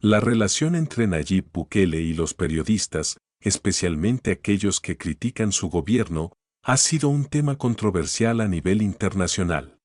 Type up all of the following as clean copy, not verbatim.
La relación entre Nayib Bukele y los periodistas, especialmente aquellos que critican su gobierno, ha sido un tema controversial a nivel internacional.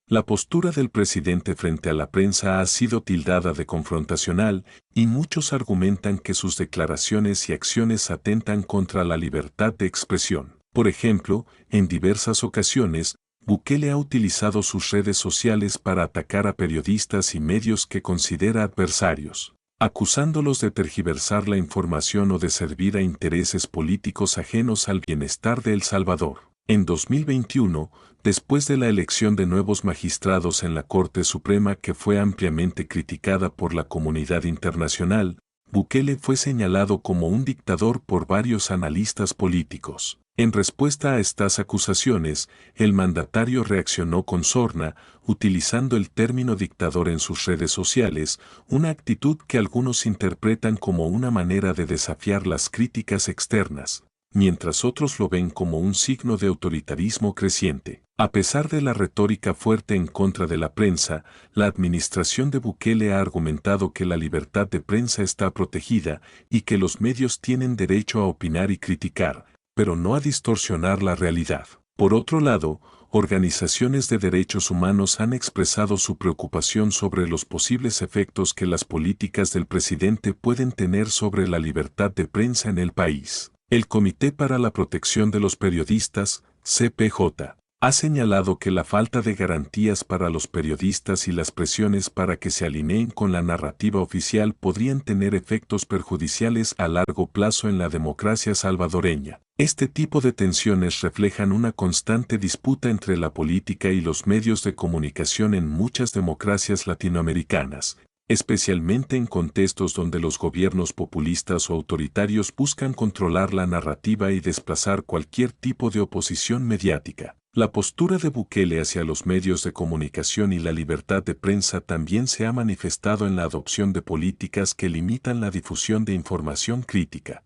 La postura del presidente frente a la prensa ha sido tildada de confrontacional y muchos argumentan que sus declaraciones y acciones atentan contra la libertad de expresión. Por ejemplo, en diversas ocasiones, Bukele ha utilizado sus redes sociales para atacar a periodistas y medios que considera adversarios, acusándolos de tergiversar la información o de servir a intereses políticos ajenos al bienestar de El Salvador. En 2021, después de la elección de nuevos magistrados en la Corte Suprema que fue ampliamente criticada por la comunidad internacional, Bukele fue señalado como un dictador por varios analistas políticos. En respuesta a estas acusaciones, el mandatario reaccionó con sorna, utilizando el término dictador en sus redes sociales, una actitud que algunos interpretan como una manera de desafiar las críticas externas, mientras otros lo ven como un signo de autoritarismo creciente. A pesar de la retórica fuerte en contra de la prensa, la administración de Bukele ha argumentado que la libertad de prensa está protegida y que los medios tienen derecho a opinar y criticar, pero no a distorsionar la realidad. Por otro lado, organizaciones de derechos humanos han expresado su preocupación sobre los posibles efectos que las políticas del presidente pueden tener sobre la libertad de prensa en el país. El Comité para la Protección de los Periodistas, CPJ, ha señalado que la falta de garantías para los periodistas y las presiones para que se alineen con la narrativa oficial podrían tener efectos perjudiciales a largo plazo en la democracia salvadoreña. Este tipo de tensiones reflejan una constante disputa entre la política y los medios de comunicación en muchas democracias latinoamericanas, especialmente en contextos donde los gobiernos populistas o autoritarios buscan controlar la narrativa y desplazar cualquier tipo de oposición mediática. La postura de Bukele hacia los medios de comunicación y la libertad de prensa también se ha manifestado en la adopción de políticas que limitan la difusión de información crítica.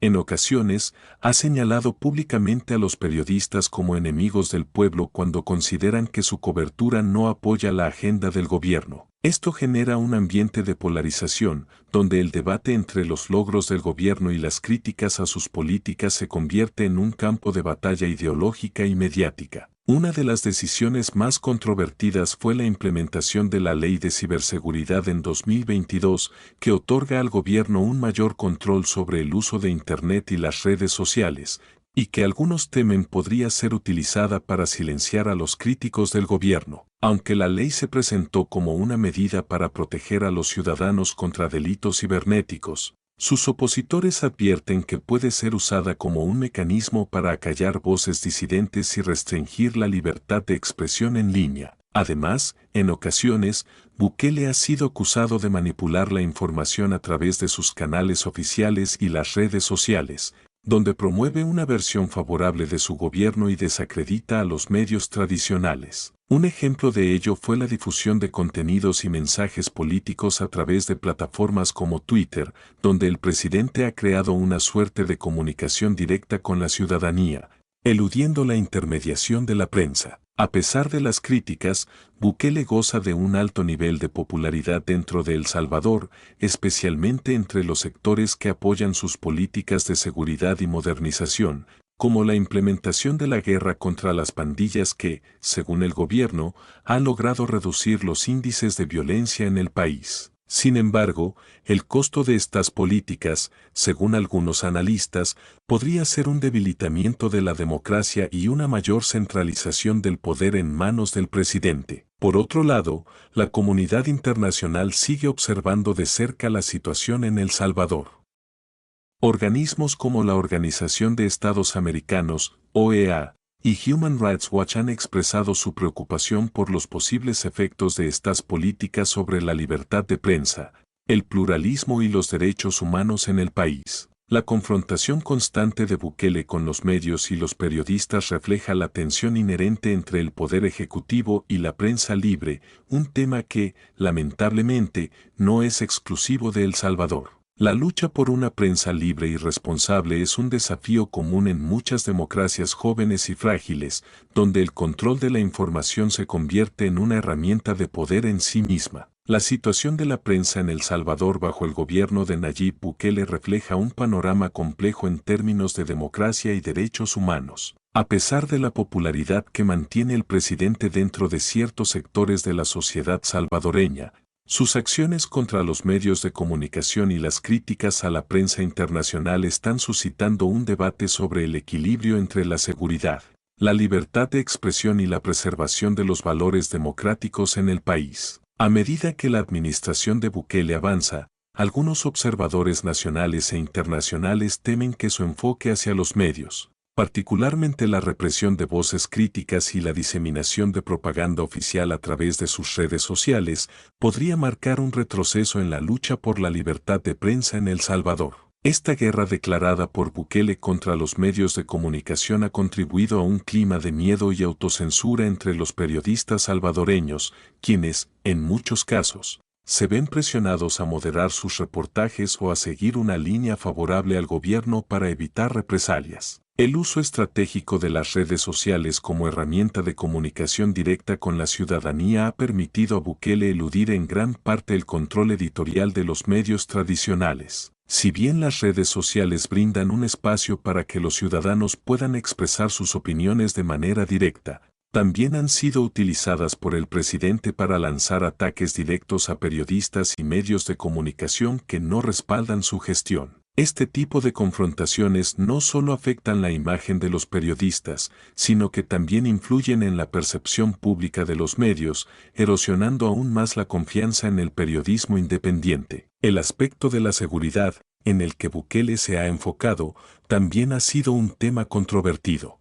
En ocasiones, ha señalado públicamente a los periodistas como enemigos del pueblo cuando consideran que su cobertura no apoya la agenda del gobierno. Esto genera un ambiente de polarización, donde el debate entre los logros del gobierno y las críticas a sus políticas se convierte en un campo de batalla ideológica y mediática. Una de las decisiones más controvertidas fue la implementación de la Ley de Ciberseguridad en 2022, que otorga al gobierno un mayor control sobre el uso de Internet y las redes sociales, y que algunos temen podría ser utilizada para silenciar a los críticos del gobierno. Aunque la ley se presentó como una medida para proteger a los ciudadanos contra delitos cibernéticos, sus opositores advierten que puede ser usada como un mecanismo para acallar voces disidentes y restringir la libertad de expresión en línea. Además, en ocasiones, Bukele ha sido acusado de manipular la información a través de sus canales oficiales y las redes sociales, donde promueve una versión favorable de su gobierno y desacredita a los medios tradicionales. Un ejemplo de ello fue la difusión de contenidos y mensajes políticos a través de plataformas como Twitter, donde el presidente ha creado una suerte de comunicación directa con la ciudadanía, eludiendo la intermediación de la prensa. A pesar de las críticas, Bukele goza de un alto nivel de popularidad dentro de El Salvador, especialmente entre los sectores que apoyan sus políticas de seguridad y modernización, como la implementación de la guerra contra las pandillas que, según el gobierno, ha logrado reducir los índices de violencia en el país. Sin embargo, el costo de estas políticas, según algunos analistas, podría ser un debilitamiento de la democracia y una mayor centralización del poder en manos del presidente. Por otro lado, la comunidad internacional sigue observando de cerca la situación en El Salvador. Organismos como la Organización de Estados Americanos, OEA, y Human Rights Watch han expresado su preocupación por los posibles efectos de estas políticas sobre la libertad de prensa, el pluralismo y los derechos humanos en el país. La confrontación constante de Bukele con los medios y los periodistas refleja la tensión inherente entre el poder ejecutivo y la prensa libre, un tema que, lamentablemente, no es exclusivo de El Salvador. La lucha por una prensa libre y responsable es un desafío común en muchas democracias jóvenes y frágiles, donde el control de la información se convierte en una herramienta de poder en sí misma. La situación de la prensa en El Salvador bajo el gobierno de Nayib Bukele refleja un panorama complejo en términos de democracia y derechos humanos. A pesar de la popularidad que mantiene el presidente dentro de ciertos sectores de la sociedad salvadoreña, sus acciones contra los medios de comunicación y las críticas a la prensa internacional están suscitando un debate sobre el equilibrio entre la seguridad, la libertad de expresión y la preservación de los valores democráticos en el país. A medida que la administración de Bukele avanza, algunos observadores nacionales e internacionales temen que su enfoque hacia los medios, particularmente la represión de voces críticas y la diseminación de propaganda oficial a través de sus redes sociales, podría marcar un retroceso en la lucha por la libertad de prensa en El Salvador. Esta guerra declarada por Bukele contra los medios de comunicación ha contribuido a un clima de miedo y autocensura entre los periodistas salvadoreños, quienes, en muchos casos, se ven presionados a moderar sus reportajes o a seguir una línea favorable al gobierno para evitar represalias. El uso estratégico de las redes sociales como herramienta de comunicación directa con la ciudadanía ha permitido a Bukele eludir en gran parte el control editorial de los medios tradicionales. Si bien las redes sociales brindan un espacio para que los ciudadanos puedan expresar sus opiniones de manera directa, también han sido utilizadas por el presidente para lanzar ataques directos a periodistas y medios de comunicación que no respaldan su gestión. Este tipo de confrontaciones no solo afectan la imagen de los periodistas, sino que también influyen en la percepción pública de los medios, erosionando aún más la confianza en el periodismo independiente. El aspecto de la seguridad, en el que Bukele se ha enfocado, también ha sido un tema controvertido.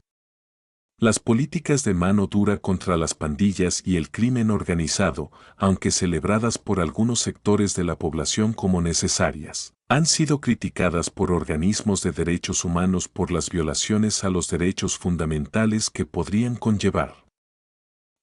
Las políticas de mano dura contra las pandillas y el crimen organizado, aunque celebradas por algunos sectores de la población como necesarias, han sido criticadas por organismos de derechos humanos por las violaciones a los derechos fundamentales que podrían conllevar.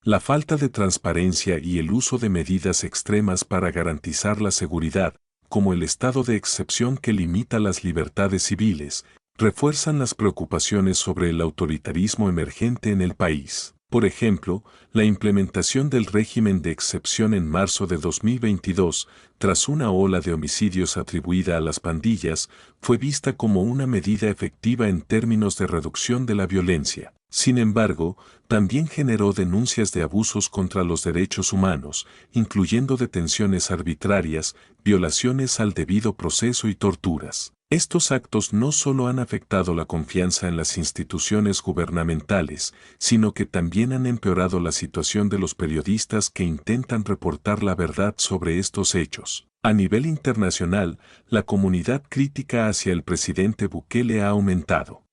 La falta de transparencia y el uso de medidas extremas para garantizar la seguridad, como el estado de excepción que limita las libertades civiles, refuerzan las preocupaciones sobre el autoritarismo emergente en el país. Por ejemplo, la implementación del régimen de excepción en marzo de 2022, tras una ola de homicidios atribuida a las pandillas, fue vista como una medida efectiva en términos de reducción de la violencia. Sin embargo, también generó denuncias de abusos contra los derechos humanos, incluyendo detenciones arbitrarias, violaciones al debido proceso y torturas. Estos actos no solo han afectado la confianza en las instituciones gubernamentales, sino que también han empeorado la situación de los periodistas que intentan reportar la verdad sobre estos hechos. A nivel internacional, la comunidad crítica hacia el presidente Bukele ha aumentado.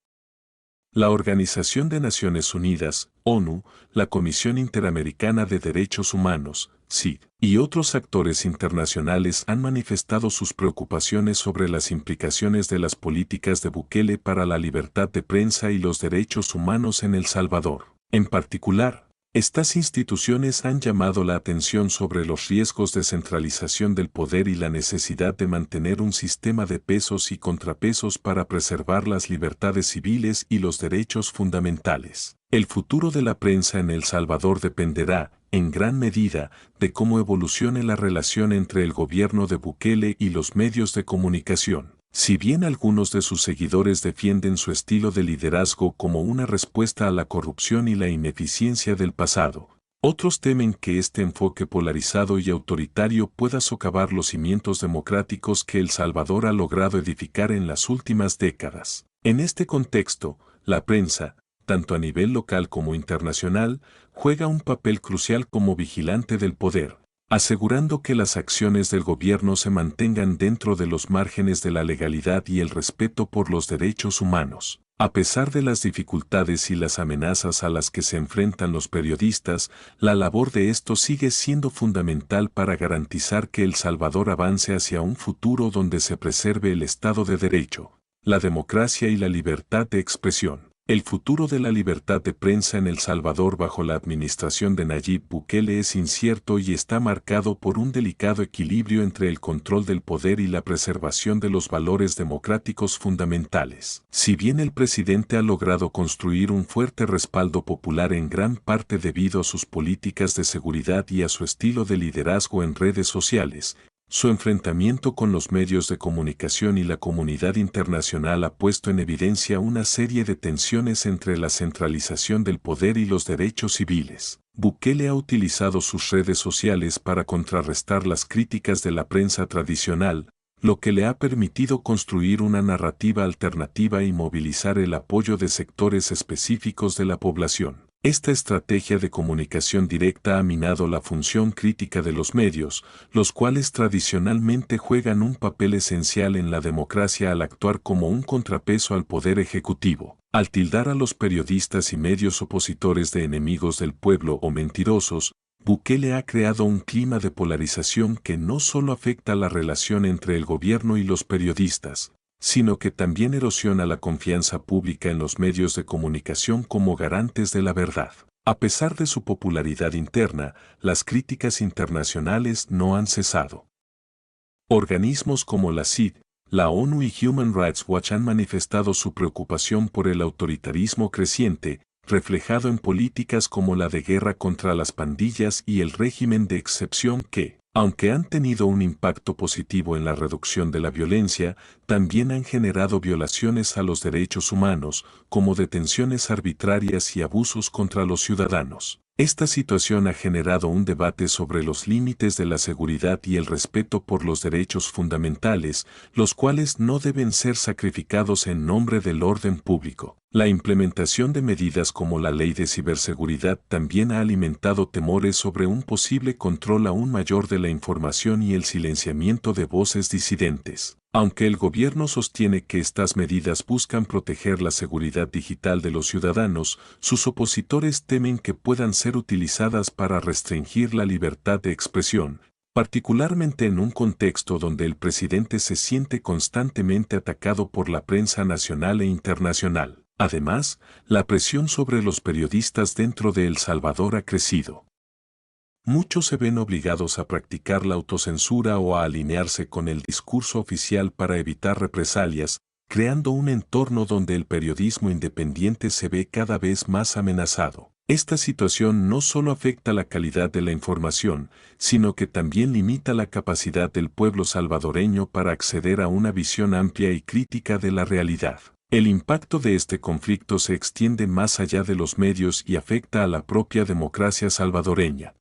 La Organización de Naciones Unidas, ONU, la Comisión Interamericana de Derechos Humanos, CID, y otros actores internacionales han manifestado sus preocupaciones sobre las implicaciones de las políticas de Bukele para la libertad de prensa y los derechos humanos en El Salvador. En particular, estas instituciones han llamado la atención sobre los riesgos de centralización del poder y la necesidad de mantener un sistema de pesos y contrapesos para preservar las libertades civiles y los derechos fundamentales. El futuro de la prensa en El Salvador dependerá, en gran medida, de cómo evolucione la relación entre el gobierno de Bukele y los medios de comunicación. Si bien algunos de sus seguidores defienden su estilo de liderazgo como una respuesta a la corrupción y la ineficiencia del pasado, otros temen que este enfoque polarizado y autoritario pueda socavar los cimientos democráticos que El Salvador ha logrado edificar en las últimas décadas. En este contexto, la prensa, tanto a nivel local como internacional, juega un papel crucial como vigilante del poder, asegurando que las acciones del gobierno se mantengan dentro de los márgenes de la legalidad y el respeto por los derechos humanos. A pesar de las dificultades y las amenazas a las que se enfrentan los periodistas, la labor de estos sigue siendo fundamental para garantizar que El Salvador avance hacia un futuro donde se preserve el Estado de Derecho, la democracia y la libertad de expresión. El futuro de la libertad de prensa en El Salvador bajo la administración de Nayib Bukele es incierto y está marcado por un delicado equilibrio entre el control del poder y la preservación de los valores democráticos fundamentales. Si bien el presidente ha logrado construir un fuerte respaldo popular en gran parte debido a sus políticas de seguridad y a su estilo de liderazgo en redes sociales, su enfrentamiento con los medios de comunicación y la comunidad internacional ha puesto en evidencia una serie de tensiones entre la centralización del poder y los derechos civiles. Bukele ha utilizado sus redes sociales para contrarrestar las críticas de la prensa tradicional, lo que le ha permitido construir una narrativa alternativa y movilizar el apoyo de sectores específicos de la población. Esta estrategia de comunicación directa ha minado la función crítica de los medios, los cuales tradicionalmente juegan un papel esencial en la democracia al actuar como un contrapeso al poder ejecutivo. Al tildar a los periodistas y medios opositores de enemigos del pueblo o mentirosos, Bukele ha creado un clima de polarización que no solo afecta la relación entre el gobierno y los periodistas, sino que también erosiona la confianza pública en los medios de comunicación como garantes de la verdad. A pesar de su popularidad interna, las críticas internacionales no han cesado. Organismos como la CID, la ONU y Human Rights Watch han manifestado su preocupación por el autoritarismo creciente, reflejado en políticas como la de guerra contra las pandillas y el régimen de excepción que, aunque han tenido un impacto positivo en la reducción de la violencia, también han generado violaciones a los derechos humanos, como detenciones arbitrarias y abusos contra los ciudadanos. Esta situación ha generado un debate sobre los límites de la seguridad y el respeto por los derechos fundamentales, los cuales no deben ser sacrificados en nombre del orden público. La implementación de medidas como la Ley de Ciberseguridad también ha alimentado temores sobre un posible control aún mayor de la información y el silenciamiento de voces disidentes. Aunque el gobierno sostiene que estas medidas buscan proteger la seguridad digital de los ciudadanos, sus opositores temen que puedan ser utilizadas para restringir la libertad de expresión, particularmente en un contexto donde el presidente se siente constantemente atacado por la prensa nacional e internacional. Además, la presión sobre los periodistas dentro de El Salvador ha crecido. Muchos se ven obligados a practicar la autocensura o a alinearse con el discurso oficial para evitar represalias, creando un entorno donde el periodismo independiente se ve cada vez más amenazado. Esta situación no solo afecta la calidad de la información, sino que también limita la capacidad del pueblo salvadoreño para acceder a una visión amplia y crítica de la realidad. El impacto de este conflicto se extiende más allá de los medios y afecta a la propia democracia salvadoreña.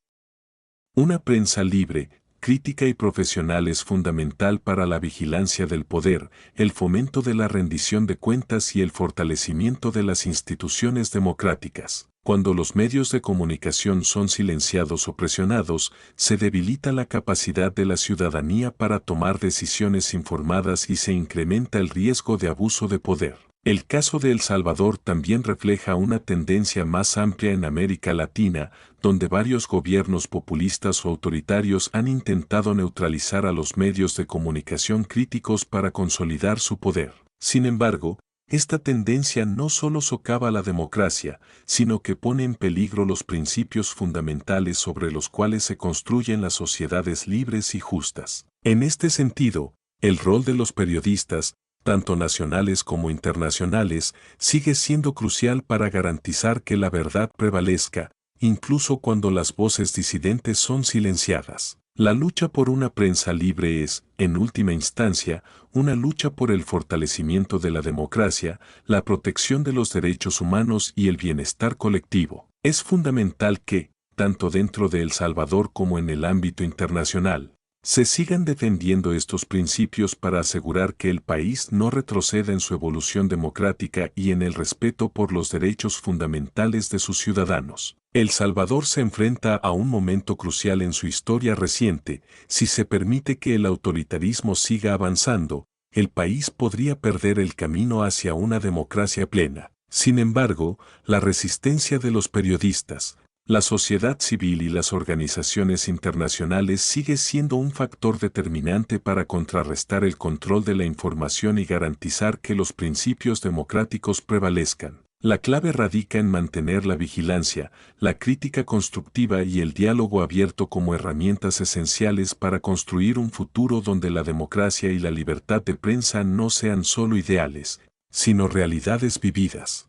Una prensa libre, crítica y profesional es fundamental para la vigilancia del poder, el fomento de la rendición de cuentas y el fortalecimiento de las instituciones democráticas. Cuando los medios de comunicación son silenciados o presionados, se debilita la capacidad de la ciudadanía para tomar decisiones informadas y se incrementa el riesgo de abuso de poder. El caso de El Salvador también refleja una tendencia más amplia en América Latina, donde varios gobiernos populistas o autoritarios han intentado neutralizar a los medios de comunicación críticos para consolidar su poder. Sin embargo, esta tendencia no solo socava la democracia, sino que pone en peligro los principios fundamentales sobre los cuales se construyen las sociedades libres y justas. En este sentido, el rol de los periodistas, tanto nacionales como internacionales, sigue siendo crucial para garantizar que la verdad prevalezca, incluso cuando las voces disidentes son silenciadas. La lucha por una prensa libre es, en última instancia, una lucha por el fortalecimiento de la democracia, la protección de los derechos humanos y el bienestar colectivo. Es fundamental que, tanto dentro de El Salvador como en el ámbito internacional, se sigan defendiendo estos principios para asegurar que el país no retroceda en su evolución democrática y en el respeto por los derechos fundamentales de sus ciudadanos. El Salvador se enfrenta a un momento crucial en su historia reciente. Si se permite que el autoritarismo siga avanzando, el país podría perder el camino hacia una democracia plena. Sin embargo, la resistencia de los periodistas, la sociedad civil y las organizaciones internacionales sigue siendo un factor determinante para contrarrestar el control de la información y garantizar que los principios democráticos prevalezcan. La clave radica en mantener la vigilancia, la crítica constructiva y el diálogo abierto como herramientas esenciales para construir un futuro donde la democracia y la libertad de prensa no sean solo ideales, sino realidades vividas.